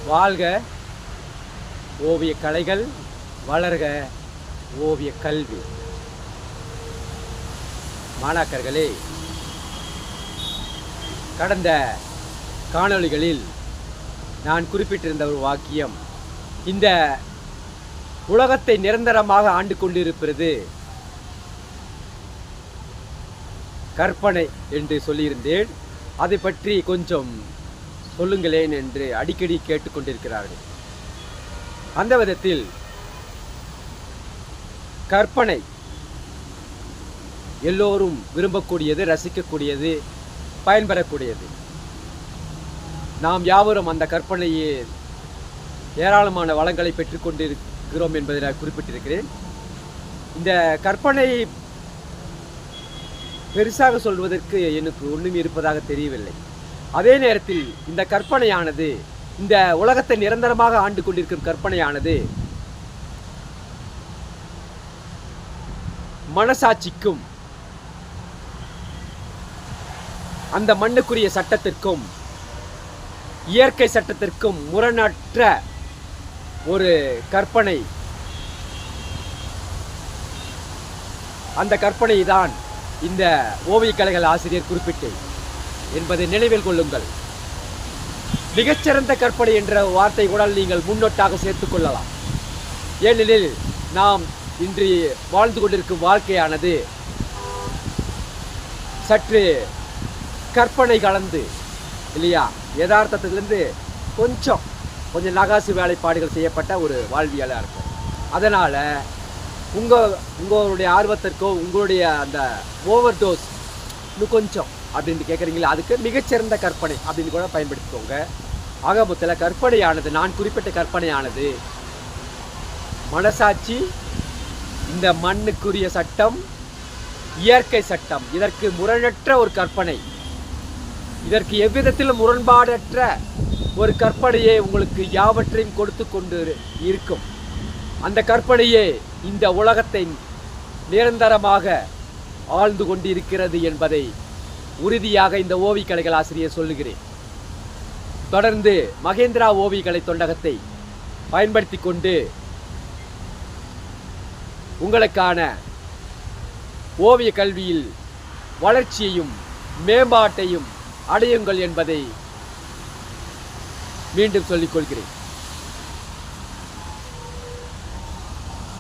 வாழ்க ஓவிய கலைகள், வளர்க ஓவிய கல்வி. மாணாக்கர்களே, கடந்த காணொளிகளில் நான் குறிப்பிட்டிருந்த ஒரு வாக்கியம், இந்த உலகத்தை நிரந்தரமாக ஆண்டு கொண்டிருப்பது கற்பனை என்று சொல்லியிருந்தேன். அதை பற்றி கொஞ்சம் சொல்லுங்களேன் என்று அடிக்கடி கேட்டுக்கொண்டிருக்கிறார்கள். அந்த விதத்தில் கற்பனை எல்லோரும் விரும்பக்கூடியது, ரசிக்கக்கூடியது, பயன்பெறக்கூடியது. நாம் யாவரும் அந்த கற்பனையை ஏராளமான வளங்களை பெற்றுக்கொண்டிருக்கிறோம் என்பதை நான் குறிப்பிட்டிருக்கிறேன். இந்த கற்பனை பெருசாக சொல்வதற்கு எனக்கு ஒன்றும் இருப்பதாக தெரியவில்லை. அதே நேரத்தில் இந்த கற்பனையானது, இந்த உலகத்தை நிரந்தரமாக ஆண்டு கொண்டிருக்கும் கற்பனையானது மனசாட்சிக்கும் அந்த மண்ணுக்குரிய சட்டத்திற்கும் இயற்கை சட்டத்திற்கும் முரணற்ற ஒரு கற்பனை. அந்த கற்பனை தான் இந்த ஓவியக்கலைகள் ஆசிரியர் குறிப்பிட்டேன் என்பதை நினைவில் கொள்ளுங்கள். மிகச்சிறந்த கற்பனை என்ற வார்த்தை கூட நீங்கள் முன்னொட்டாக சேர்த்துக் கொள்ளலாம். ஏனெனில் நாம் இன்று வாழ்ந்து கொண்டிருக்கும் வாழ்க்கையானது சற்று கற்பனை கலந்து இல்லையா, யதார்த்தத்திலிருந்து கொஞ்சம் நகாசு வேலைப்பாடுகள் செய்யப்பட்ட ஒரு வாழ்வியலாக இருக்கும். அதனால் உங்களுடைய ஆர்வத்திற்கோ உங்களுடைய அந்த ஓவர் டோஸ் இன்னும் கொஞ்சம் அப்படின்னு கேட்குறீங்களா, அதுக்கு மிகச்சிறந்த கற்பனை அப்படின்னு கூட பயன்படுத்திக்கோங்க. ஆக மொத்தத்தில் கற்பனையானது, நான் குறிப்பிட்ட கற்பனையானது மனசாட்சி, இந்த மண்ணுக்குரிய சட்டம், இயற்கை சட்டம், இதற்கு முரணற்ற ஒரு கற்பனை, இதற்கு எவ்விதத்திலும் முரண்பாடற்ற ஒரு கற்பனையே உங்களுக்கு யாவற்றையும் கொடுத்து கொண்டு இருக்கும். அந்த கற்பனையே இந்த உலகத்தை நிரந்தரமாக ஆழ்ந்து கொண்டிருக்கிறது என்பதை உறுதியாக இந்த ஓவியக்கலைகள் ஆசிரியர் சொல்லுகிறேன். தொடர்ந்து மகேந்திரா ஓவியக்கலை தொண்டகத்தை பயன்படுத்தி கொண்டு உங்களுக்கான ஓவிய கல்வியில் வளர்ச்சியையும் மேம்பாட்டையும் அடையுங்கள் என்பதை மீண்டும் சொல்லிக் கொள்கிறேன்.